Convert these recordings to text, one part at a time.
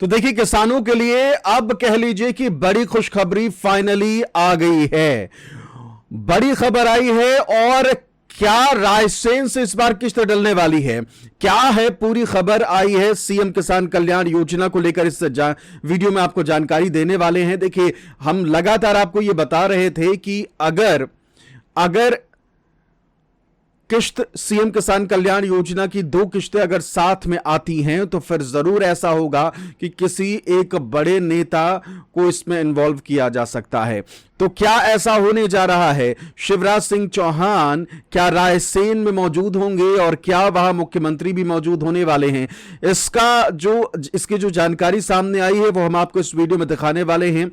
तो देखिए, किसानों के लिए अब कह लीजिए कि बड़ी खुशखबरी फाइनली आ गई है। बड़ी खबर आई है। और क्या रायसेन से इस बार किस्त डलने वाली है, क्या है पूरी खबर आई है सीएम किसान कल्याण योजना को लेकर। इस वीडियो में आपको जानकारी देने वाले हैं। देखिए, हम लगातार आपको यह बता रहे थे कि अगर किस्त सीएम किसान कल्याण योजना की 2 किस्तें अगर साथ में आती हैं तो फिर जरूर ऐसा होगा कि किसी एक बड़े नेता को इसमें इन्वॉल्व किया जा सकता है। तो क्या ऐसा होने जा रहा है? शिवराज सिंह चौहान क्या रायसेन में मौजूद होंगे और क्या वहां मुख्यमंत्री भी मौजूद होने वाले हैं? इसकी जो जानकारी सामने आई है वो हम आपको इस वीडियो में दिखाने वाले हैं।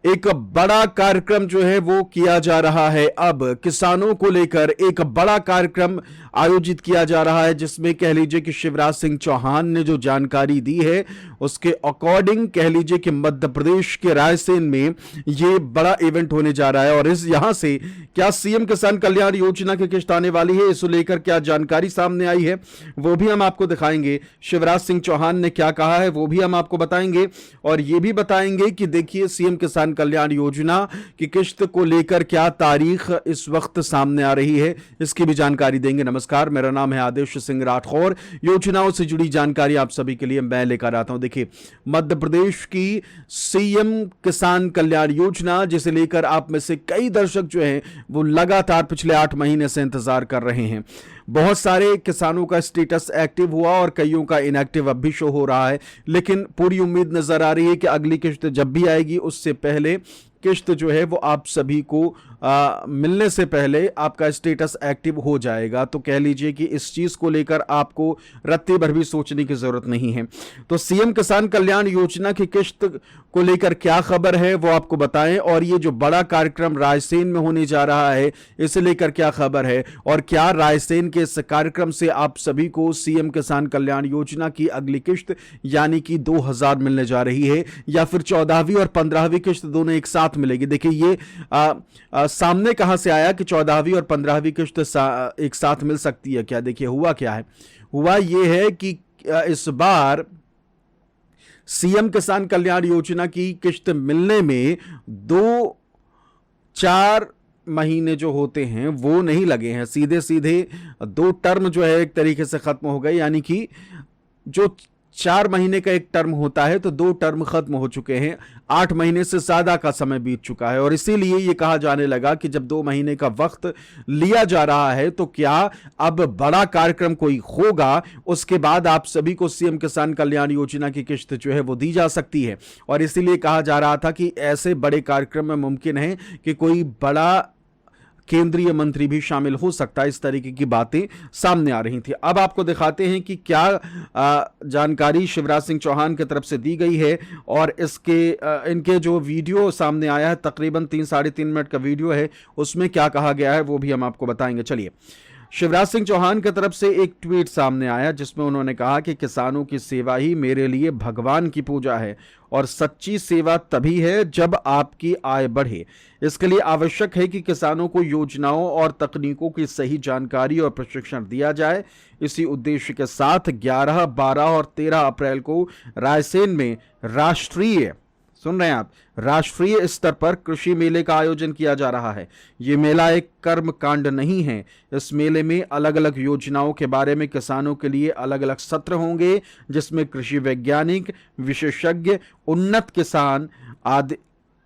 एक बड़ा कार्यक्रम जो है वो किया जा रहा है। अब किसानों को लेकर एक बड़ा कार्यक्रम आयोजित किया जा रहा है, जिसमें कह लीजिए कि शिवराज सिंह चौहान ने जो जानकारी दी है उसके अकॉर्डिंग कह लीजिए कि मध्य प्रदेश के रायसेन में यह बड़ा इवेंट होने जा रहा है। और यहां से क्या सीएम किसान कल्याण योजना की किस्त आने वाली है, इसे लेकर क्या जानकारी सामने आई है वो भी हम आपको दिखाएंगे। शिवराज सिंह चौहान ने क्या कहा है वो भी हम आपको बताएंगे। और यह भी बताएंगे कि देखिए, सीएम किसान कल्याण योजना की किस्त को लेकर क्या तारीख इस वक्त सामने आ रही है, इसकी भी जानकारी देंगे। नमस्कार, मेरा नाम है आदेश सिंह राठौर। योजनाओं से जुड़ी जानकारी आप सभी के लिए मैं लेकर आता हूं। देखिए, मध्य प्रदेश की सीएम किसान कल्याण योजना, जिसे लेकर आप में से कई दर्शक जो हैं वो लगातार पिछले 8 महीने से इंतजार कर रहे हैं। बहुत सारे किसानों का स्टेटस एक्टिव हुआ और कईयों का इनएक्टिव अब भी शो हो रहा है, लेकिन पूरी उम्मीद नजर आ रही है कि अगली किस्त जब भी आएगी उससे पहले किस्त जो है वो आप सभी को मिलने से पहले आपका स्टेटस एक्टिव हो जाएगा। तो कह लीजिए कि इस चीज को लेकर आपको रत्ती भर भी सोचने की जरूरत नहीं है। तो सीएम किसान कल्याण योजना की किस्त को लेकर क्या खबर है वो आपको बताएं, और ये जो बड़ा कार्यक्रम रायसेन में होने जा रहा है इसे लेकर क्या खबर है, और क्या रायसेन के इस कार्यक्रम से आप सभी को सीएम किसान कल्याण योजना की अगली किस्त यानी कि 2000 मिलने जा रही है, या फिर 14वीं और 15वीं किस्त दोनों एक साथ मिलेगी। देखिए, ये सामने कहां से आया कि 14वीं और 15वीं किस्त एक साथ मिल सकती है क्या? देखिए, हुआ क्या है, हुआ ये है कि इस बार सीएम किसान कल्याण योजना की किस्त मिलने में 2-4 महीने जो होते हैं वो नहीं लगे हैं। सीधे सीधे 2 टर्म जो है एक तरीके से खत्म हो गए, यानी कि जो 4 महीने का एक टर्म होता है तो 2 टर्म खत्म हो चुके हैं। 8 महीने से ज्यादा का समय बीत चुका है, और इसीलिए यह कहा जाने लगा कि जब 2 महीने का वक्त लिया जा रहा है तो क्या अब बड़ा कार्यक्रम कोई होगा, उसके बाद आप सभी को सीएम किसान कल्याण योजना की किस्त जो है वो दी जा सकती है। और इसीलिए कहा जा रहा था कि ऐसे बड़े कार्यक्रम में मुमकिन है कि कोई बड़ा केंद्रीय मंत्री भी शामिल हो सकता है। इस तरीके की बातें सामने आ रही थी। अब आपको दिखाते हैं कि क्या जानकारी शिवराज सिंह चौहान की तरफ से दी गई है, और इनके जो वीडियो सामने आया है, तकरीबन 3-3.5 मिनट का वीडियो है, उसमें क्या कहा गया है वो भी हम आपको बताएंगे। चलिए, शिवराज सिंह चौहान की तरफ से एक ट्वीट सामने आया जिसमें उन्होंने कहा कि किसानों की सेवा ही मेरे लिए भगवान की पूजा है, और सच्ची सेवा तभी है जब आपकी आय बढ़े। इसके लिए आवश्यक है कि किसानों को योजनाओं और तकनीकों की सही जानकारी और प्रशिक्षण दिया जाए। इसी उद्देश्य के साथ 11, 12 और 13 अप्रैल को रायसेन में राष्ट्रीय, सुन रहे हैं आप, राष्ट्रीय स्तर पर कृषि मेले का आयोजन किया जा रहा है। यह मेला एक कर्म कांड नहीं है। इस मेले में अलग अलग योजनाओं के बारे में किसानों के लिए अलग अलग सत्र होंगे, जिसमें कृषि वैज्ञानिक, विशेषज्ञ, उन्नत किसान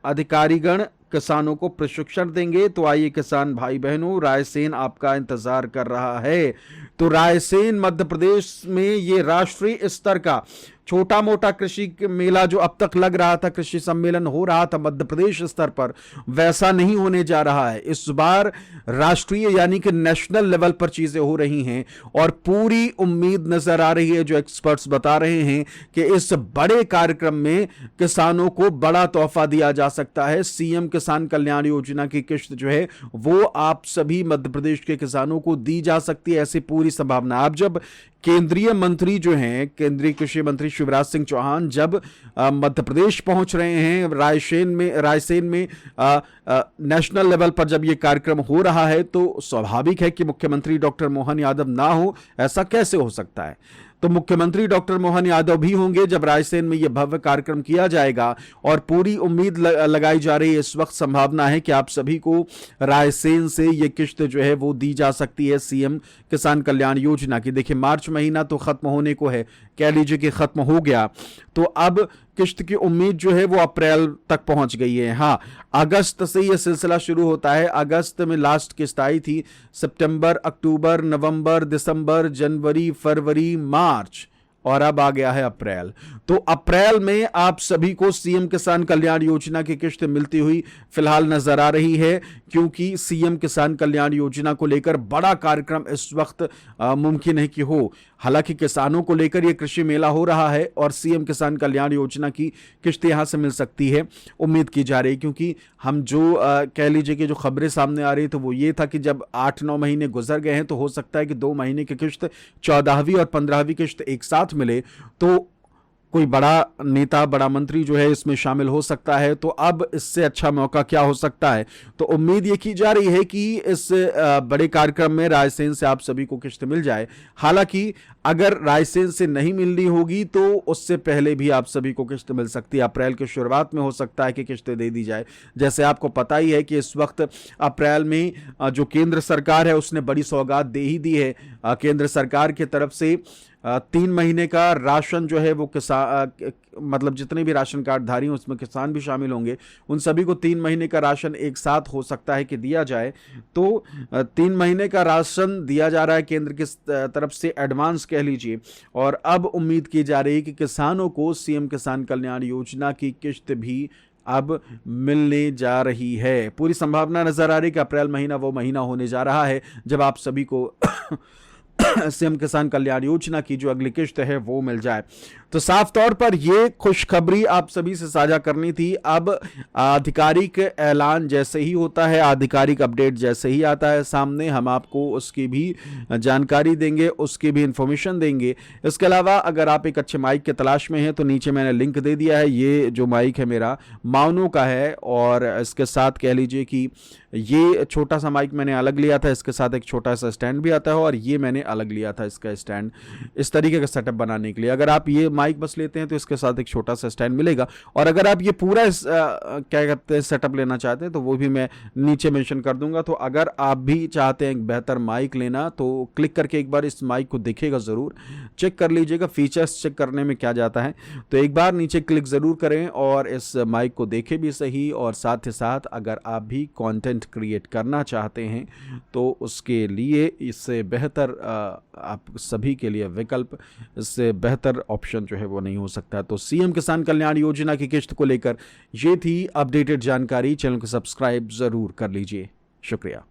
अधिकारीगण किसानों को प्रशिक्षण देंगे। तो आइए किसान भाई बहनों, रायसेन आपका इंतजार कर रहा है। तो रायसेन मध्य प्रदेश में ये राष्ट्रीय स्तर का छोटा मोटा कृषि मेला जो अब तक लग रहा था, कृषि सम्मेलन हो रहा था मध्य प्रदेश स्तर पर, वैसा नहीं होने जा रहा है। इस बार राष्ट्रीय यानी कि नेशनल लेवल पर चीजें हो रही हैं, और पूरी उम्मीद नजर आ रही है, जो एक्सपर्ट्स बता रहे हैं कि इस बड़े कार्यक्रम में किसानों को बड़ा तोहफा दिया जा सकता है। सीएम किसान कल्याण योजना की किस्त जो है वो आप सभी मध्य प्रदेश के किसानों को दी जा सकती है, ऐसी पूरी संभावना। आप जब केंद्रीय मंत्री जो हैं, केंद्रीय कृषि मंत्री शिवराज सिंह चौहान जब मध्य प्रदेश पहुंच रहे हैं, रायसेन में नेशनल लेवल पर जब यह कार्यक्रम हो रहा है, तो स्वाभाविक है कि मुख्यमंत्री डॉक्टर मोहन यादव ना हो, ऐसा कैसे हो सकता है। तो मुख्यमंत्री डॉक्टर मोहन यादव भी होंगे जब रायसेन में यह भव्य कार्यक्रम किया जाएगा। और पूरी उम्मीद लगाई जा रही है, इस वक्त संभावना है कि आप सभी को रायसेन से यह किश्त जो है वो दी जा सकती है सीएम किसान कल्याण योजना की। देखिए, मार्च महीना तो खत्म होने को है, कह लीजिए कि खत्म हो गया, तो अब किश्त की उम्मीद जो है वो अप्रैल तक पहुंच गई है। हाँ, अगस्त से यह सिलसिला शुरू होता है। अगस्त में लास्ट किस्त आई थी, सितंबर, अक्टूबर, नवंबर, दिसंबर, जनवरी, फरवरी, मार्च, और अब आ गया है अप्रैल। तो अप्रैल में आप सभी को सीएम किसान कल्याण योजना की किश्त मिलती हुई फिलहाल नजर आ रही है, क्योंकि सीएम किसान कल्याण योजना को लेकर बड़ा कार्यक्रम इस वक्त मुमकिन है कि हो। हालांकि किसानों को लेकर यह कृषि मेला हो रहा है और सीएम किसान कल्याण योजना की किश्त यहां से मिल सकती है, उम्मीद की जा रही है। क्योंकि हम जो कह लीजिए कि जो खबरें सामने आ रही तो वो ये था कि जब 8-9 महीने गुजर गए हैं तो हो सकता है कि 2 महीने की किश्त 14वीं और 15वीं किश्त एक साथ मिले, तो कोई बड़ा नेता, बड़ा मंत्री जो है इसमें शामिल हो सकता है। तो अब इससे अच्छा मौका क्या हो सकता है? तो उम्मीद ये की जा रही है कि इस बड़े कार्यक्रम में रायसेन से आप सभी को किश्त मिल जाए। हालांकि अगर रायसेन से नहीं मिलनी होगी तो उससे पहले भी आप सभी को किश्त मिल सकती है। अप्रैल की शुरुआत में हो सकता है कि किश्तें दे दी जाए। जैसे आपको पता ही है कि इस वक्त अप्रैल में जो केंद्र सरकार है उसने बड़ी सौगात दे ही दी है। केंद्र सरकार की तरफ से 3 महीने का राशन जो है वो किसान, मतलब जितने भी राशन कार्ड धारी हैं उसमें किसान भी शामिल होंगे, उन सभी को 3 महीने का राशन एक साथ हो सकता है कि दिया जाए। तो 3 महीने का राशन दिया जा रहा है केंद्र की तरफ से, एडवांस कह लीजिए। और अब उम्मीद की जा रही है कि किसानों को सीएम किसान कल्याण योजना की किश्त भी अब मिलने जा रही है। पूरी संभावना नजर आ रही है कि अप्रैल महीना वो महीना होने जा रहा है जब आप सभी को सीएम किसान कल्याण योजना की जो अगली किश्त है वो मिल जाए। तो साफ तौर पर ये खुशखबरी आप सभी से साझा करनी थी। अब आधिकारिक ऐलान जैसे ही होता है, आधिकारिक अपडेट जैसे ही आता है सामने, हम आपको उसकी भी जानकारी देंगे, उसकी भी इंफॉर्मेशन देंगे। इसके अलावा अगर आप एक अच्छे माइक की तलाश में हैं तो नीचे मैंने लिंक दे दिया है। ये जो माइक है मेरा माउनो का है और इसके साथ कह लीजिए कि ये छोटा सा माइक मैंने अलग लिया था, इसके साथ एक छोटा सा स्टैंड भी आता है और ये मैंने अलग लिया था इसका स्टैंड, इस तरीके का सेटअप बनाने के लिए। अगर आप ये माइक बस लेते हैं तो इसके साथ एक छोटा सा स्टैंड मिलेगा, और अगर आप ये पूरा क्या कहते हैं सेटअप लेना चाहते हैं तो वो भी मैं नीचे मेंशन कर दूंगा। तो अगर आप भी चाहते हैं एक बेहतर माइक लेना तो क्लिक करके एक बार इस माइक को देखिएगा, ज़रूर चेक कर लीजिएगा, फीचर्स चेक करने में क्या जाता है। तो एक बार नीचे क्लिक ज़रूर करें और इस माइक को देखें भी सही। और साथ ही साथ अगर आप भी कंटेंट क्रिएट करना चाहते हैं तो उसके लिए इससे बेहतर आप सभी के लिए विकल्प, इससे बेहतर ऑप्शन जो है वो नहीं हो सकता। तो सीएम किसान कल्याण योजना की किश्त को लेकर ये थी अपडेटेड जानकारी। चैनल को सब्सक्राइब ज़रूर कर लीजिए। शुक्रिया।